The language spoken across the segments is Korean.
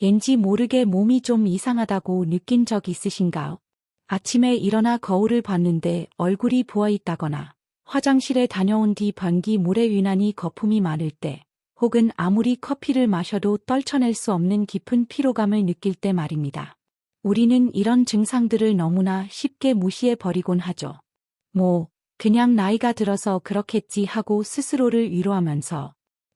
왠지 모르게 몸이 좀 이상하다고 느낀 적 있으신가요? 아침에 일어나 거울을 봤는데 얼굴이 부어있다거나 화장실에 다녀온 뒤 변기 물에 유난히 거품이 많을 때 혹은 아무리 커피를 마셔도 떨쳐낼 수 없는 깊은 피로감을 느낄 때 말입니다. 우리는 이런 증상들을 너무나 쉽게 무시해 버리곤 하죠. 그냥 나이가 들어서 그렇겠지 하고 스스로를 위로하면서.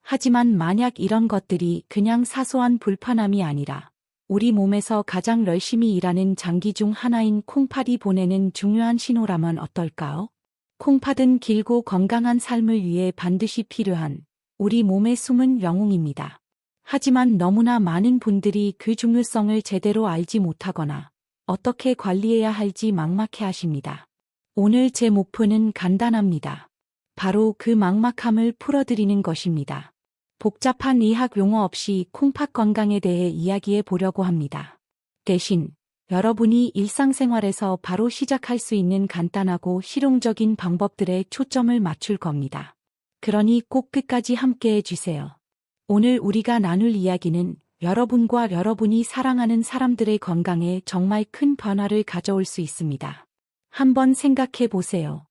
하지만 만약 이런 것들이 그냥 사소한 불편함이 아니라 우리 몸에서 가장 열심히 일하는 장기 중 하나인 콩팥이 보내는 중요한 신호라면 어떨까요? 콩팥은 길고 건강한 삶을 위해 반드시 필요한 우리 몸의 숨은 영웅입니다. 하지만 너무나 많은 분들이 그 중요성을 제대로 알지 못하거나 어떻게 관리해야 할지 막막해 하십니다. 오늘 제 목표는 간단합니다. 바로 그 막막함을 풀어드리는 것입니다. 복잡한 의학 용어 없이 콩팥 건강에 대해 이야기해 보려고 합니다. 대신 여러분이 일상생활에서 바로 시작할 수 있는 간단하고 실용적인 방법들에 초점을 맞출 겁니다. 그러니 꼭 끝까지 함께해 주세요. 오늘 우리가 나눌 이야기는 여러분과 여러분이 사랑하는 사람들의 건강에 정말 큰 변화를 가져올 수 있습니다. 한번 생각해 보세요.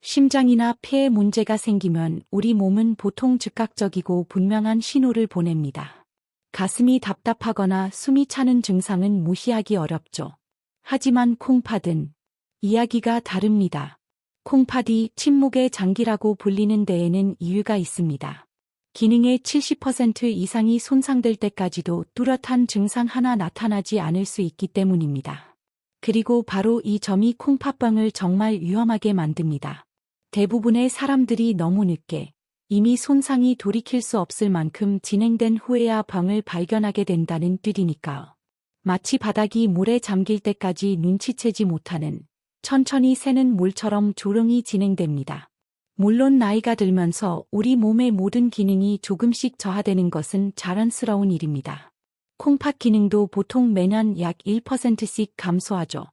심장이나 폐에 문제가 생기면 우리 몸은 보통 즉각적이고 분명한 신호를 보냅니다. 가슴이 답답하거나 숨이 차는 증상은 무시하기 어렵죠. 하지만 콩팥은 이야기가 다릅니다. 콩팥이 침묵의 장기라고 불리는 데에는 이유가 있습니다. 기능의 70% 이상이 손상될 때까지도 뚜렷한 증상 하나 나타나지 않을 수 있기 때문입니다. 그리고 바로 이 점이 콩팥병을 정말 위험하게 만듭니다. 대부분의 사람들이 너무 늦게 이미 손상이 돌이킬 수 없을 만큼 진행된 후에야 병을 발견하게 된다는 뜻이니까요. 마치 바닥이 물에 잠길 때까지 눈치채지 못하는 천천히 새는 물처럼 조용히 진행됩니다. 물론 나이가 들면서 우리 몸의 모든 기능이 조금씩 저하되는 것은 자연스러운 일입니다. 콩팥 기능도 보통 매년 약 1%씩 감소하죠.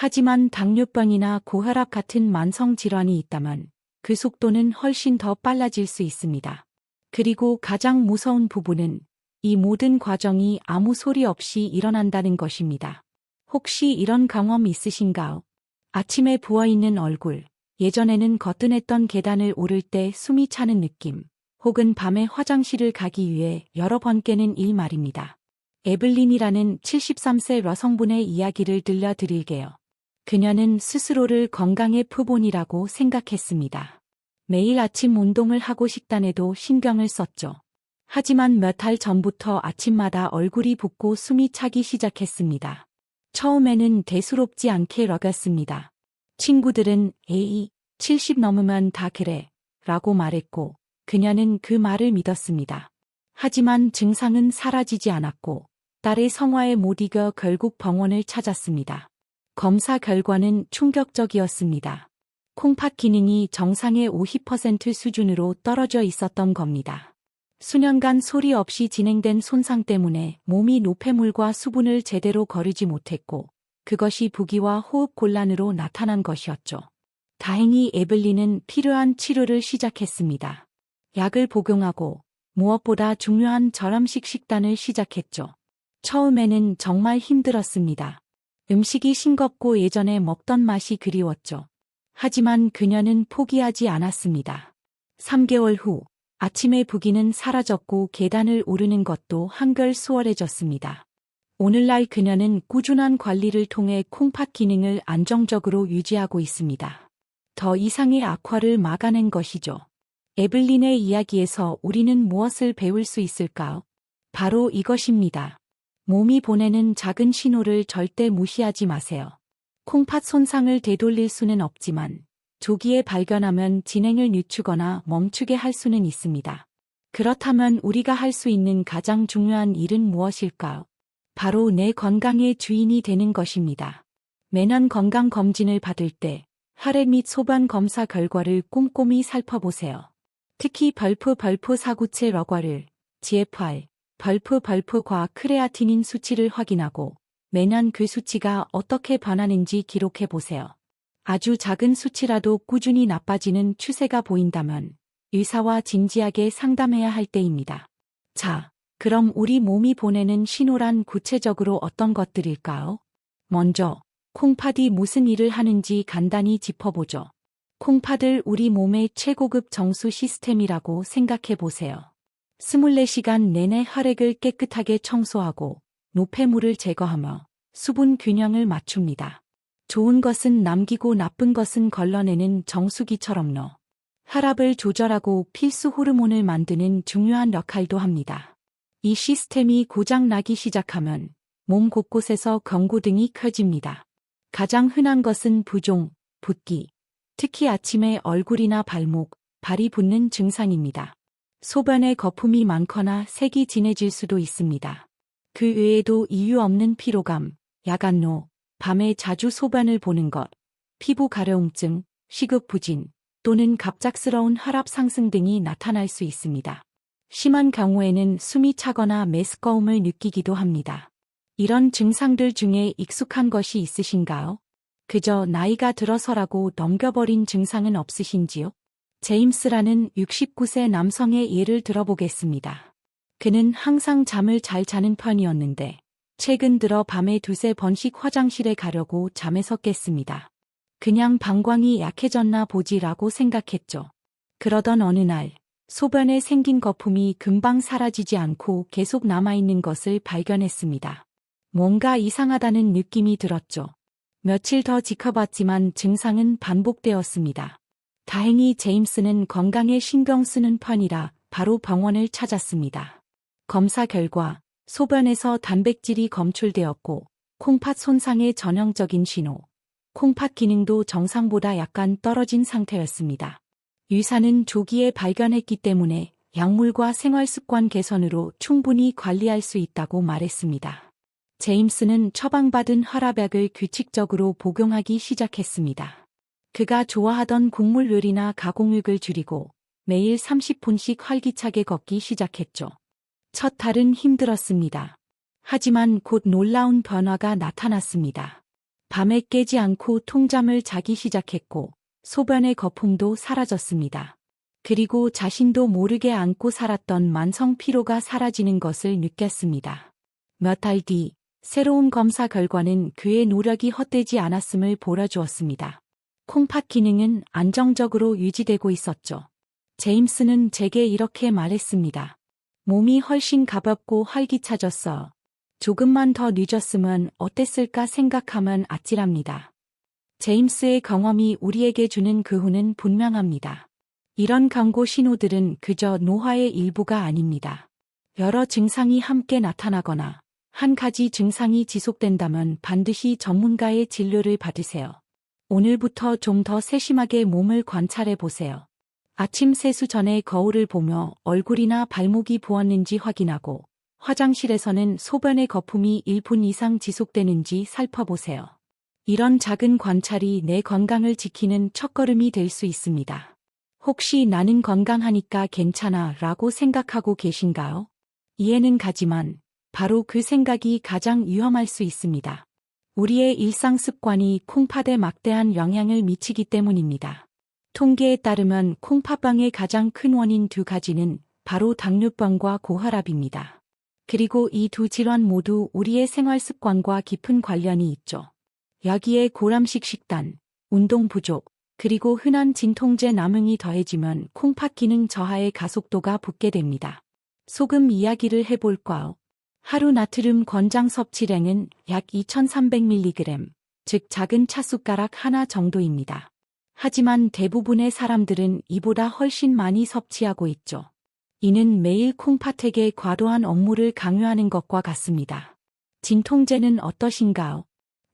하지만 당뇨병이나 고혈압 같은 만성 질환이 있다면 그 속도는 훨씬 더 빨라질 수 있습니다. 그리고 가장 무서운 부분은 이 모든 과정이 아무 소리 없이 일어난다는 것입니다. 혹시 이런 경험 있으신가요? 아침에 부어있는 얼굴, 예전에는 거뜬했던 계단을 오를 때 숨이 차는 느낌, 혹은 밤에 화장실을 가기 위해 여러 번 깨는 일 말입니다. 에블린이라는 73세 여성분의 이야기를 들려드릴게요. 그녀는 스스로를 건강의 표본이라고 생각했습니다. 매일 아침 운동을 하고 식단에도 신경을 썼죠. 하지만 몇 달 전부터 아침마다 얼굴이 붓고 숨이 차기 시작했습니다. 처음에는 대수롭지 않게 여겼습니다. 친구들은 에이, 70 넘으면 다 그래 라고 말했고 그녀는 그 말을 믿었습니다. 하지만 증상은 사라지지 않았고 딸의 성화에 못 이겨 결국 병원을 찾았습니다. 검사 결과는 충격적이었습니다. 콩팥 기능이 정상의 50% 수준으로 떨어져 있었던 겁니다. 수년간 소리 없이 진행된 손상 때문에 몸이 노폐물과 수분을 제대로 거르지 못했고 그것이 부기와 호흡 곤란으로 나타난 것이었죠. 다행히 에블린은 필요한 치료를 시작했습니다. 약을 복용하고 무엇보다 중요한 저염식 식단을 시작했죠. 처음에는 정말 힘들었습니다. 음식이 싱겁고 예전에 먹던 맛이 그리웠죠. 하지만 그녀는 포기하지 않았습니다. 3개월 후 아침에 부기는 사라졌고 계단을 오르는 것도 한결 수월해졌습니다. 오늘날 그녀는 꾸준한 관리를 통해 콩팥 기능을 안정적으로 유지하고 있습니다. 더 이상의 악화를 막아낸 것이죠. 에블린의 이야기에서 우리는 무엇을 배울 수 있을까요? 바로 이것입니다. 몸이 보내는 작은 신호를 절대 무시하지 마세요. 콩팥 손상을 되돌릴 수는 없지만 조기에 발견하면 진행을 늦추거나 멈추게 할 수는 있습니다. 그렇다면 우리가 할 수 있는 가장 중요한 일은 무엇일까요? 바로 내 건강의 주인이 되는 것입니다. 매년 건강검진을 받을 때 혈액 및 소변 검사 결과를 꼼꼼히 살펴보세요. 특히 벌프 사구체 러과를, GFR, 벌프과 크레아티닌 수치를 확인하고 매년 그 수치가 어떻게 변하는지 기록해보세요. 아주 작은 수치라도 꾸준히 나빠지는 추세가 보인다면 의사와 진지하게 상담해야 할 때입니다. 자, 그럼 우리 몸이 보내는 신호란 구체적으로 어떤 것들일까요? 먼저, 콩팥이 무슨 일을 하는지 간단히 짚어보죠. 콩팥을 우리 몸의 최고급 정수 시스템이라고 생각해 보세요. 24시간 내내 혈액을 깨끗하게 청소하고 노폐물을 제거하며 수분 균형을 맞춥니다. 좋은 것은 남기고 나쁜 것은 걸러내는 정수기처럼요. 혈압을 조절하고 필수 호르몬을 만드는 중요한 역할도 합니다. 이 시스템이 고장나기 시작하면 몸 곳곳에서 경고등이 켜집니다. 가장 흔한 것은 부종, 붓기, 특히 아침에 얼굴이나 발목, 발이 붓는 증상입니다. 소변에 거품이 많거나 색이 진해질 수도 있습니다. 그 외에도 이유 없는 피로감, 야간노, 밤에 자주 소변을 보는 것, 피부 가려움증, 식욕부진 또는 갑작스러운 혈압 상승 등이 나타날 수 있습니다. 심한 경우에는 숨이 차거나 메스꺼움을 느끼기도 합니다. 이런 증상들 중에 익숙한 것이 있으신가요? 그저 나이가 들어서라고 넘겨버린 증상은 없으신지요? 제임스라는 69세 남성의 예를 들어보겠습니다. 그는 항상 잠을 잘 자는 편이었는데 최근 들어 밤에 두세 번씩 화장실에 가려고 잠에서 깼습니다. 그냥 방광이 약해졌나 보지라고 생각했죠. 그러던 어느 날 소변에 생긴 거품이 금방 사라지지 않고 계속 남아있는 것을 발견했습니다. 뭔가 이상하다는 느낌이 들었죠. 며칠 더 지켜봤지만 증상은 반복되었습니다. 다행히 제임스는 건강에 신경 쓰는 편이라 바로 병원을 찾았습니다. 검사 결과 소변에서 단백질이 검출되었고 콩팥 손상의 전형적인 신호, 콩팥 기능도 정상보다 약간 떨어진 상태였습니다. 의사는 조기에 발견했기 때문에 약물과 생활습관 개선으로 충분히 관리할 수 있다고 말했습니다. 제임스는 처방받은 혈압약을 규칙적으로 복용하기 시작했습니다. 그가 좋아하던 국물 요리나 가공육을 줄이고 매일 30분씩 활기차게 걷기 시작했죠. 첫 달은 힘들었습니다. 하지만 곧 놀라운 변화가 나타났습니다. 밤에 깨지 않고 통잠을 자기 시작했고 소변의 거품도 사라졌습니다. 그리고 자신도 모르게 안고 살았던 만성 피로가 사라지는 것을 느꼈습니다. 몇 달 뒤 새로운 검사 결과는 그의 노력이 헛되지 않았음을 보여주었습니다. 콩팥 기능은 안정적으로 유지되고 있었죠. 제임스는 제게 이렇게 말했습니다. 몸이 훨씬 가볍고 활기차졌어. 조금만 더 늦었으면 어땠을까 생각하면 아찔합니다. 제임스의 경험이 우리에게 주는 교훈은 분명합니다. 이런 경고 신호들은 그저 노화의 일부가 아닙니다. 여러 증상이 함께 나타나거나 한 가지 증상이 지속된다면 반드시 전문가의 진료를 받으세요. 오늘부터 좀 더 세심하게 몸을 관찰해 보세요. 아침 세수 전에 거울을 보며 얼굴이나 발목이 부었는지 확인하고 화장실에서는 소변의 거품이 1분 이상 지속되는지 살펴보세요. 이런 작은 관찰이 내 건강을 지키는 첫걸음이 될 수 있습니다. 혹시 나는 건강하니까 괜찮아 라고 생각하고 계신가요? 이해는 가지만 바로 그 생각이 가장 위험할 수 있습니다. 우리의 일상 습관이 콩팥에 막대한 영향을 미치기 때문입니다. 통계에 따르면 콩팥병의 가장 큰 원인 두 가지는 바로 당뇨병과 고혈압입니다. 그리고 이 두 질환 모두 우리의 생활 습관과 깊은 관련이 있죠. 여기에 고람식 식단, 운동 부족, 그리고 흔한 진통제 남용이 더해지면 콩팥 기능 저하의 가속도가 붙게 됩니다. 소금 이야기를 해볼까요? 하루 나트륨 권장 섭취량은 약 2300mg, 즉 작은 찻숟가락 하나 정도입니다. 하지만 대부분의 사람들은 이보다 훨씬 많이 섭취하고 있죠. 이는 매일 콩팥에게 과도한 업무를 강요하는 것과 같습니다. 진통제는 어떠신가요?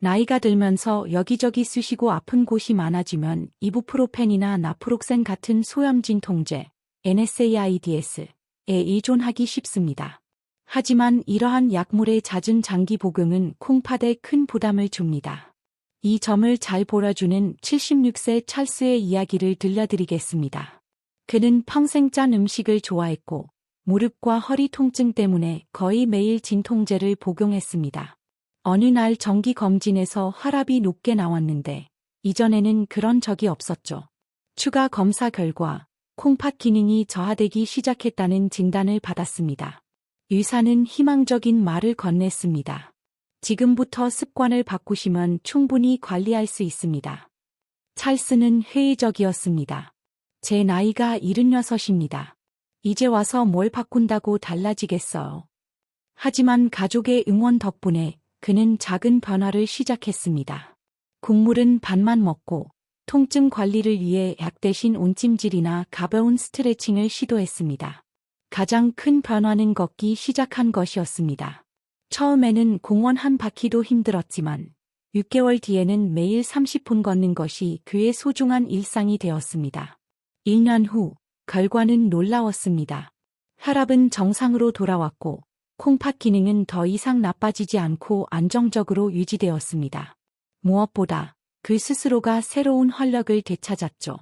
나이가 들면서 여기저기 쑤시고 아픈 곳이 많아지면 이부프로펜이나 나프록센 같은 소염 진통제, NSAIDs에 의존하기 쉽습니다. 하지만 이러한 약물의 잦은 장기 복용은 콩팥에 큰 부담을 줍니다. 이 점을 잘 보여주는 76세 찰스의 이야기를 들려드리겠습니다. 그는 평생 짠 음식을 좋아했고 무릎과 허리 통증 때문에 거의 매일 진통제를 복용했습니다. 어느 날 정기 검진에서 혈압이 높게 나왔는데 이전에는 그런 적이 없었죠. 추가 검사 결과 콩팥 기능이 저하되기 시작했다는 진단을 받았습니다. 의사는 희망적인 말을 건넸습니다. 지금부터 습관을 바꾸시면 충분히 관리할 수 있습니다. 찰스는 회의적이었습니다. 제 나이가 76입니다. 이제 와서 뭘 바꾼다고 달라지겠어요. 하지만 가족의 응원 덕분에 그는 작은 변화를 시작했습니다. 국물은 반만 먹고 통증 관리를 위해 약 대신 온찜질이나 가벼운 스트레칭을 시도했습니다. 가장 큰 변화는 걷기 시작한 것이었습니다. 처음에는 공원 한 바퀴도 힘들었지만 6개월 뒤에는 매일 30분 걷는 것이 그의 소중한 일상이 되었습니다. 1년 후 결과는 놀라웠습니다. 혈압은 정상으로 돌아왔고 콩팥 기능은 더 이상 나빠지지 않고 안정적으로 유지되었습니다. 무엇보다 그 스스로가 새로운 활력을 되찾았죠.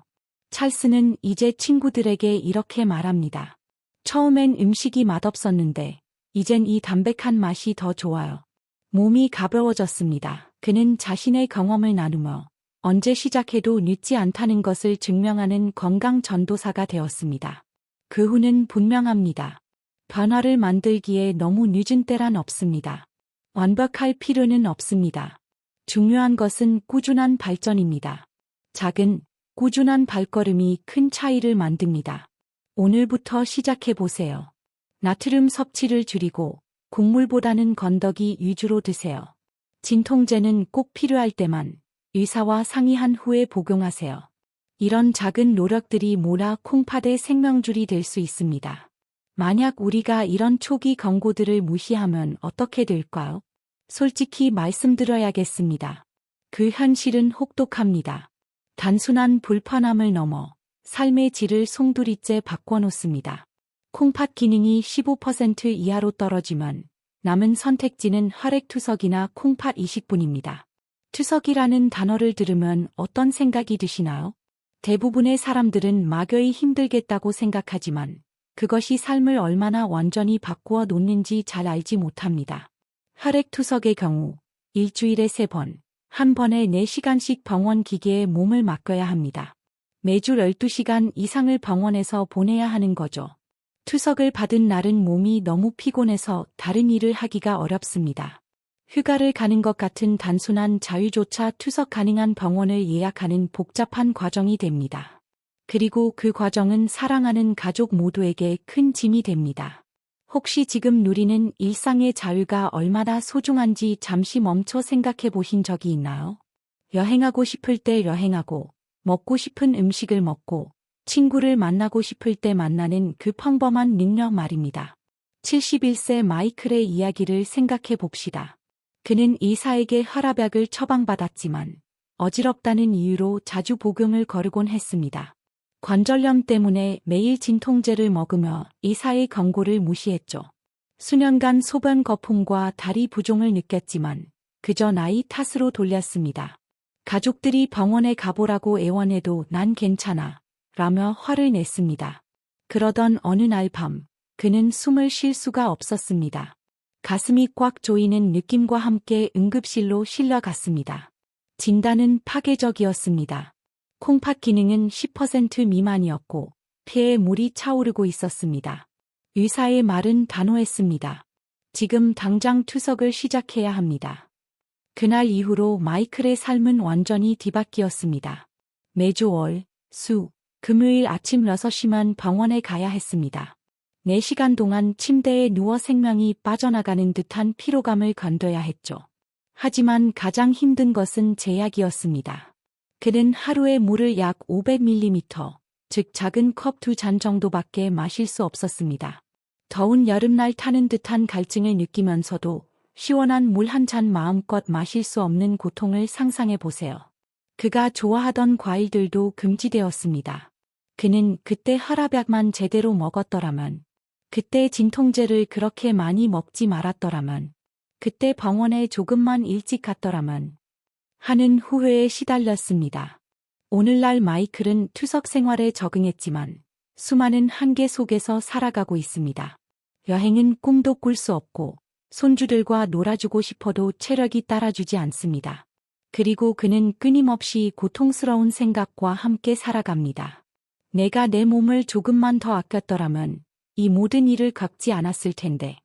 찰스는 이제 친구들에게 이렇게 말합니다. 처음엔 음식이 맛없었는데 이젠 이 담백한 맛이 더 좋아요. 몸이 가벼워졌습니다. 그는 자신의 경험을 나누며 언제 시작해도 늦지 않다는 것을 증명하는 건강 전도사가 되었습니다. 그 후는 분명합니다. 변화를 만들기에 너무 늦은 때란 없습니다. 완벽할 필요는 없습니다. 중요한 것은 꾸준한 발전입니다. 작은, 꾸준한 발걸음이 큰 차이를 만듭니다. 오늘부터 시작해보세요. 나트륨 섭취를 줄이고 국물보다는 건더기 위주로 드세요. 진통제는 꼭 필요할 때만 의사와 상의한 후에 복용하세요. 이런 작은 노력들이 모아 콩팥의 생명줄이 될 수 있습니다. 만약 우리가 이런 초기 경고들을 무시하면 어떻게 될까요? 솔직히 말씀드려야겠습니다. 그 현실은 혹독합니다. 단순한 불편함을 넘어 삶의 질을 송두리째 바꿔놓습니다. 콩팥 기능이 15% 이하로 떨어지면 남은 선택지는 혈액투석이나 콩팥 이식뿐입니다. 투석이라는 단어를 들으면 어떤 생각이 드시나요? 대부분의 사람들은 막연히 힘들겠다고 생각하지만 그것이 삶을 얼마나 완전히 바꾸어 놓는지 잘 알지 못합니다. 혈액투석의 경우 일주일에 3번, 한 번에 4시간씩 병원 기계에 몸을 맡겨야 합니다. 매주 12시간 이상을 병원에서 보내야 하는 거죠. 투석을 받은 날은 몸이 너무 피곤해서 다른 일을 하기가 어렵습니다. 휴가를 가는 것 같은 단순한 자유조차 투석 가능한 병원을 예약하는 복잡한 과정이 됩니다. 그리고 그 과정은 사랑하는 가족 모두에게 큰 짐이 됩니다. 혹시 지금 누리는 일상의 자유가 얼마나 소중한지 잠시 멈춰 생각해 보신 적이 있나요? 여행하고 싶을 때 여행하고, 먹고 싶은 음식을 먹고, 친구를 만나고 싶을 때 만나는 그 평범한 능력 말입니다. 71세 마이클의 이야기를 생각해 봅시다. 그는 의사에게 혈압약을 처방받았지만 어지럽다는 이유로 자주 복용을 거르곤 했습니다. 관절염 때문에 매일 진통제를 먹으며 의사의 경고를 무시했죠. 수년간 소변 거품과 다리 부종을 느꼈지만 그저 나이 탓으로 돌렸습니다. 가족들이 병원에 가보라고 애원해도 난 괜찮아 라며 화를 냈습니다. 그러던 어느 날 밤 그는 숨을 쉴 수가 없었습니다. 가슴이 꽉 조이는 느낌과 함께 응급실로 실려갔습니다. 진단은 파괴적이었습니다. 콩팥 기능은 10% 미만이었고 폐에 물이 차오르고 있었습니다. 의사의 말은 단호했습니다. 지금 당장 투석을 시작해야 합니다. 그날 이후로 마이클의 삶은 완전히 뒤바뀌었습니다. 매주 월, 수, 금요일 아침 6시만 병원에 가야 했습니다. 4시간 동안 침대에 누워 생명이 빠져나가는 듯한 피로감을 견뎌야 했죠. 하지만 가장 힘든 것은 제약이었습니다. 그는 하루에 물을 약 500ml, 즉 작은 컵 2잔 정도밖에 마실 수 없었습니다. 더운 여름날 타는 듯한 갈증을 느끼면서도 시원한 물 한 잔 마음껏 마실 수 없는 고통을 상상해 보세요. 그가 좋아하던 과일들도 금지되었습니다. 그는 그때 혈압약만 제대로 먹었더라면, 그때 진통제를 그렇게 많이 먹지 말았더라면, 그때 병원에 조금만 일찍 갔더라면 하는 후회에 시달렸습니다. 오늘날 마이클은 투석 생활에 적응했지만 수많은 한계 속에서 살아가고 있습니다. 여행은 꿈도 꿀 수 없고 손주들과 놀아주고 싶어도 체력이 따라주지 않습니다. 그리고 그는 끊임없이 고통스러운 생각과 함께 살아갑니다. 내가 내 몸을 조금만 더 아꼈더라면 이 모든 일을 겪지 않았을 텐데.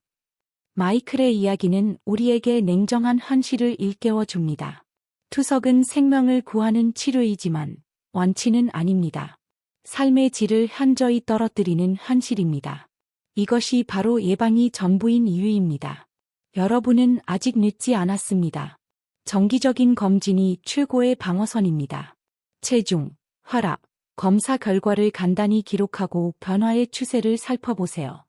마이클의 이야기는 우리에게 냉정한 현실을 일깨워 줍니다. 투석은 생명을 구하는 치료이지만 완치는 아닙니다. 삶의 질을 현저히 떨어뜨리는 현실입니다. 이것이 바로 예방이 전부인 이유입니다. 여러분은 아직 늦지 않았습니다. 정기적인 검진이 최고의 방어선입니다. 체중, 혈압, 검사 결과를 간단히 기록하고 변화의 추세를 살펴보세요.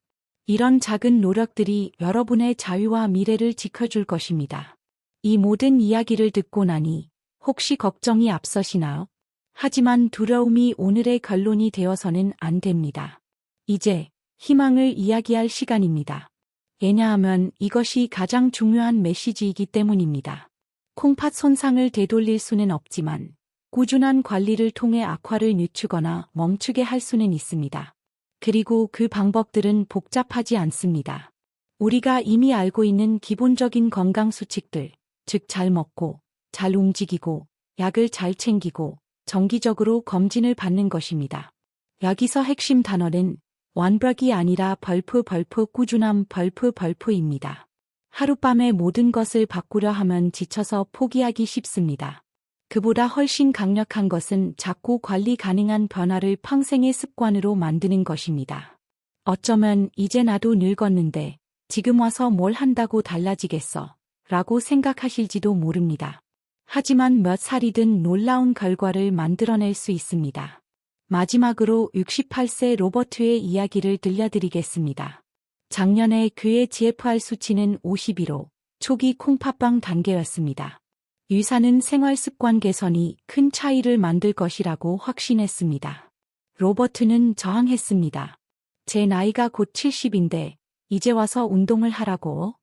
이런 작은 노력들이 여러분의 자유와 미래를 지켜줄 것입니다. 이 모든 이야기를 듣고 나니 혹시 걱정이 앞서시나요? 하지만 두려움이 오늘의 결론이 되어서는 안 됩니다. 이제 희망을 이야기할 시간입니다. 왜냐하면 이것이 가장 중요한 메시지이기 때문입니다. 콩팥 손상을 되돌릴 수는 없지만 꾸준한 관리를 통해 악화를 늦추거나 멈추게 할 수는 있습니다. 그리고 그 방법들은 복잡하지 않습니다. 우리가 이미 알고 있는 기본적인 건강 수칙들, 즉 잘 먹고, 잘 움직이고, 약을 잘 챙기고, 정기적으로 검진을 받는 것입니다. 여기서 핵심 단어는 완벽이 아니라 꾸준함 입니다. 하룻밤에 모든 것을 바꾸려 하면 지쳐서 포기하기 쉽습니다. 그보다 훨씬 강력한 것은 작고 관리 가능한 변화를 평생의 습관으로 만드는 것입니다. 어쩌면 이제 나도 늙었는데 지금 와서 뭘 한다고 달라지겠어 라고 생각하실지도 모릅니다. 하지만 몇 살이든 놀라운 결과를 만들어낼 수 있습니다. 마지막으로 68세 로버트의 이야기를 들려드리겠습니다. 작년에 그의 GFR 수치는 51로 초기 콩팥병 단계였습니다. 의사는 생활습관 개선이 큰 차이를 만들 것이라고 확신했습니다. 로버트는 저항했습니다. 제 나이가 곧 70인데 이제 와서 운동을 하라고?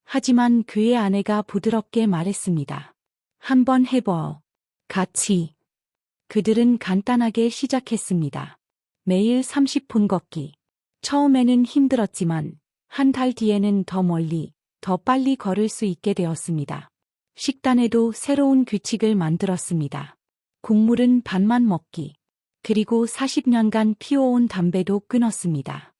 하지만 그의 아내가 부드럽게 말했습니다. 한번 해봐. 같이. 그들은 간단하게 시작했습니다. 매일 30분 걷기. 처음에는 힘들었지만 한 달 뒤에는 더 멀리, 더 빨리 걸을 수 있게 되었습니다. 식단에도 새로운 규칙을 만들었습니다. 국물은 반만 먹기. 그리고 40년간 피워온 담배도 끊었습니다.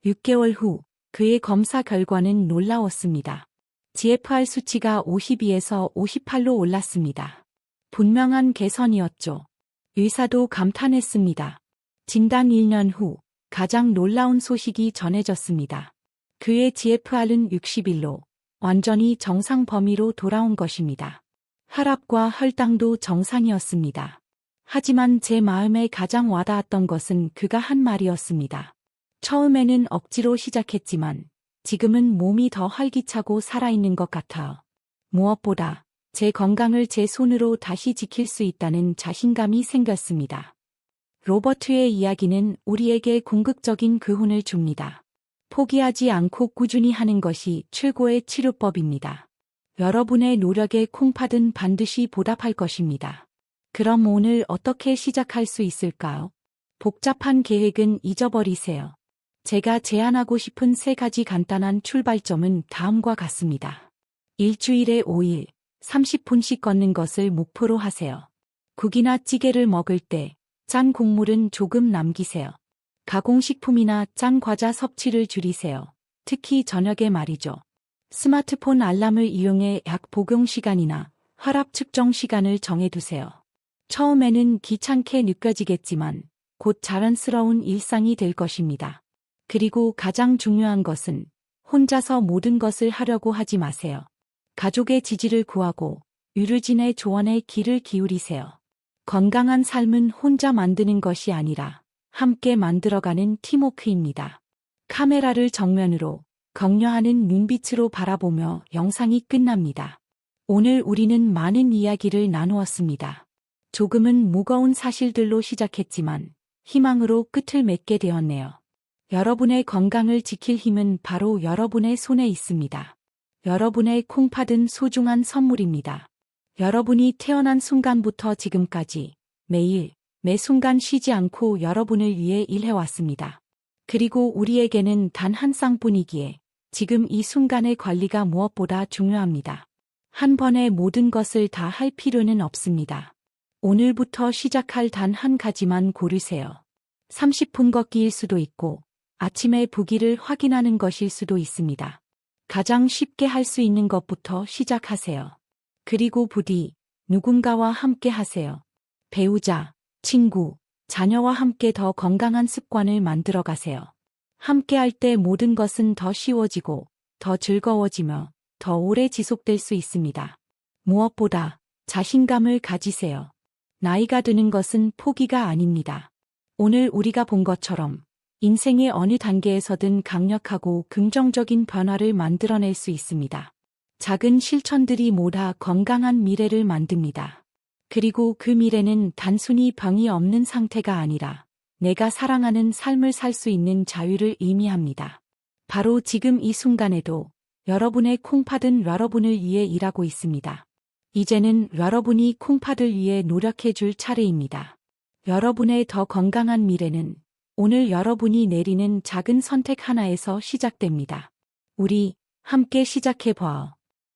6개월 후 그의 검사 결과는 놀라웠습니다. GFR 수치가 52에서 58로 올랐습니다. 분명한 개선이었죠. 의사도 감탄했습니다. 진단 1년 후 가장 놀라운 소식이 전해졌습니다. 그의 GFR은 61로 완전히 정상 범위로 돌아온 것입니다. 혈압과 혈당도 정상이었습니다. 하지만 제 마음에 가장 와닿았던 것은 그가 한 말이었습니다. 처음에는 억지로 시작했지만 지금은 몸이 더 활기차고 살아있는 것 같아요. 무엇보다 제 건강을 제 손으로 다시 지킬 수 있다는 자신감이 생겼습니다. 로버트의 이야기는 우리에게 궁극적인 교훈을 줍니다. 포기하지 않고 꾸준히 하는 것이 최고의 치료법입니다. 여러분의 노력에 콩팥은 반드시 보답할 것입니다. 그럼 오늘 어떻게 시작할 수 있을까요? 복잡한 계획은 잊어버리세요. 제가 제안하고 싶은 3가지 간단한 출발점은 다음과 같습니다. 일주일에 5일, 30분씩 걷는 것을 목표로 하세요. 국이나 찌개를 먹을 때 짠 국물은 조금 남기세요. 가공식품이나 짠 과자 섭취를 줄이세요. 특히 저녁에 말이죠. 스마트폰 알람을 이용해 약 복용 시간이나 혈압 측정 시간을 정해두세요. 처음에는 귀찮게 느껴지겠지만 곧 자연스러운 일상이 될 것입니다. 그리고 가장 중요한 것은 혼자서 모든 것을 하려고 하지 마세요. 가족의 지지를 구하고 유르진의 조언에 귀를 기울이세요. 건강한 삶은 혼자 만드는 것이 아니라 함께 만들어가는 팀워크입니다. 카메라를 정면으로 격려하는 눈빛으로 바라보며 영상이 끝납니다. 오늘 우리는 많은 이야기를 나누었습니다. 조금은 무거운 사실들로 시작했지만 희망으로 끝을 맺게 되었네요. 여러분의 건강을 지킬 힘은 바로 여러분의 손에 있습니다. 여러분의 콩팥은 소중한 선물입니다. 여러분이 태어난 순간부터 지금까지 매일, 매 순간 쉬지 않고 여러분을 위해 일해왔습니다. 그리고 우리에게는 단 한 쌍뿐이기에 지금 이 순간의 관리가 무엇보다 중요합니다. 한 번에 모든 것을 다 할 필요는 없습니다. 오늘부터 시작할 단 한 가지만 고르세요. 30분 걷기일 수도 있고 아침에 부기를 확인하는 것일 수도 있습니다. 가장 쉽게 할 수 있는 것부터 시작하세요. 그리고 부디 누군가와 함께 하세요. 배우자, 친구, 자녀와 함께 더 건강한 습관을 만들어 가세요. 함께 할 때 모든 것은 더 쉬워지고 더 즐거워지며 더 오래 지속될 수 있습니다. 무엇보다 자신감을 가지세요. 나이가 드는 것은 포기가 아닙니다. 오늘 우리가 본 것처럼 인생의 어느 단계에서든 강력하고 긍정적인 변화를 만들어낼 수 있습니다. 작은 실천들이 모아 건강한 미래를 만듭니다. 그리고 그 미래는 단순히 병이 없는 상태가 아니라 내가 사랑하는 삶을 살 수 있는 자유를 의미합니다. 바로 지금 이 순간에도 여러분의 콩팥은 여러분을 위해 일하고 있습니다. 이제는 여러분이 콩팥을 위해 노력해 줄 차례입니다. 여러분의 더 건강한 미래는 오늘 여러분이 내리는 작은 선택 하나에서 시작됩니다. 우리 함께 시작해 봐요.